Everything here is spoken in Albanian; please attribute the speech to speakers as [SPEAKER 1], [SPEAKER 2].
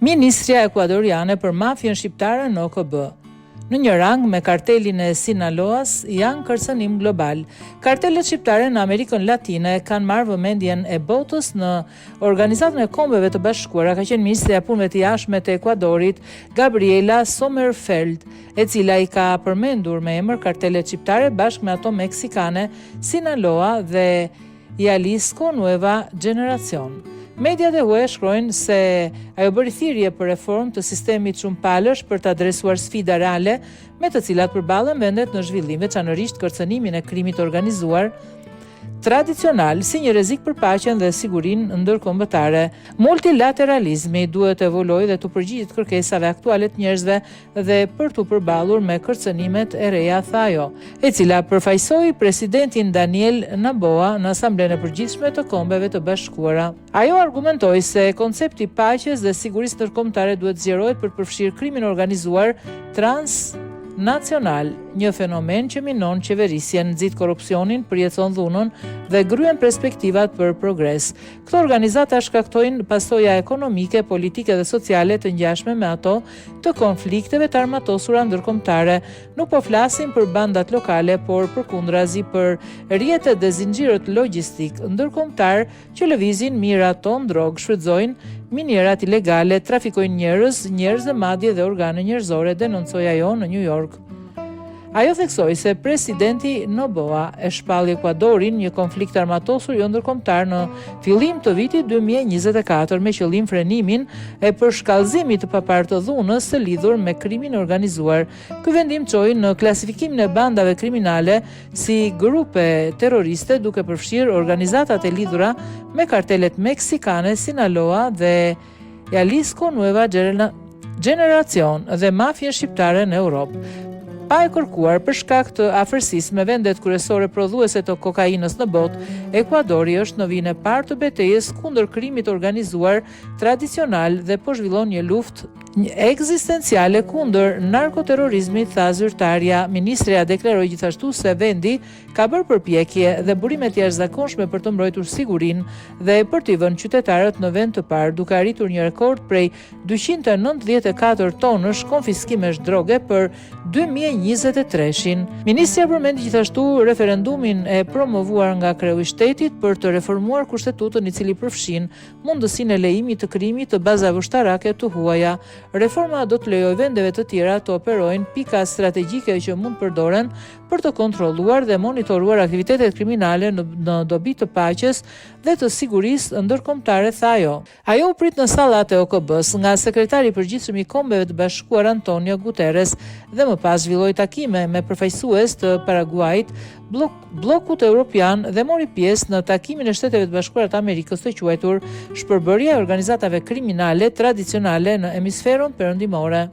[SPEAKER 1] Ministria ekuadoriane për mafjen shqiptare në OKB. Në një rang me kartelin e Sinaloas janë kërcënim global. Kartelet shqiptare në Amerikën Latine kanë marrë vëmendjen e botës në Organizatën e Kombeve të Bashkuara, ka qenë ministrja e punëve të jashtme të Ekuadorit, Gabriela Sommerfeld, e cila i ka përmendur me emër kartelet shqiptare bashkë me ato meksikane Sinaloa dhe Jalisco Nueva Generacion. Mediat e UE shkrojnë se ajo bëri thirrje për reformë të sistemit shumpalësh për të adresuar sfida reale me të cilat përballen vendet në zhvillim, veçanërisht kërcënimin e krimit organizuar tradicional si një rrezik për paqen dhe sigurinë ndërkombëtare. Multilateralizmi duhet të evoluojë dhe të përgjigjet kërkesave aktuale të njerëzve dhe për të përballur me kërcënimet e reja, tha ajo, e cila përfaqësoi presidentin Daniel Noboa në Asamblenë e Përgjithshme të Kombeve të Bashkuara. Ajo argumentoi se koncepti i paqes dhe sigurisë ndërkombëtare duhet zgjerohet për të përfshirë krimin organizuar transnacional, një fenomen që minon qeverisjen, nxit korrupsionin, përjetëson dhunën dhe gryen perspektivat për progres. Këto organizata shkaktojnë pasoja ekonomike, politike dhe sociale të ngjashme me ato të konflikteve të armatosura ndërkombëtare. Nuk po flasim për bandat lokale, por përkundrazi për rrjetet dhe zinxhirët logjistik ndërkombëtar që lëvizin mira ton drogë, shfrytëzojnë minierat ilegale, trafikojnë njerëz dhe madje dhe organe njerëzore, denoncoi ajo në New York. Ajo theksoi se presidenti Noboa e shpalli Ekuadorin një konflikt armatosur jo ndërkombëtar në fillim të vitit 2024 me qëllim frenimin e përshkallëzimit të papart të dhunës së lidhur me krimin organizuar. Ky vendim çoi në klasifikimin e bandave kriminale si grupe terroriste, duke përfshirë organizatat e lidhura me kartelet meksikane Sinaloa dhe Jalisco Nueva Generacion dhe mafjen shqiptare në Europë. Pa e kërkuar për shkak të afërsisë me vendet kryesore prodhuese të kokainës në botë, Ekuadori është në vijën e parë të betejës kundër krimit organizuar tradicional dhe po zhvillon një luftë ekzistenciale kundër narkoterrorizmit, tha zyrtarja. Ministrja deklaroi gjithashtu se vendi ka bërë përpjekje dhe burime të jashtëzakonshme për të mbrojtur sigurinë dhe për t'i vënë qytetarët në vend të parë, duke arritur një rekord prej 294 tonësh konfiskimesh droge për 2023-shin. Ministrja përmendi gjithashtu referendumin e promovuar nga kreu i shtetit për të reformuar kushtetutën, i cili përfshin mundësinë e lejimit të krijimit të bazave ushtarake të huaja. Reforma do të lejojë vendeve të tjera të operojnë pika strategjike që mund përdoren për të kontrolluar dhe monitoruar aktivitetet kriminale në dobi të paqes dhe të sigurisë ndërkombëtare, tha ajo. Ajo u prit në sallat e OKB-s nga sekretari i përgjithshëm i Kombeve të Bashkuara Antonio Guterres dhe më pas zhvilloi takime me përfaqësues të Paraguajit, bllokut evropian dhe mori pjesë në takimin e Shteteve të Bashkuara të Amerikës të quajtur Shpërbërja e organizatave kriminale tradicionale në hemisferon perëndimore.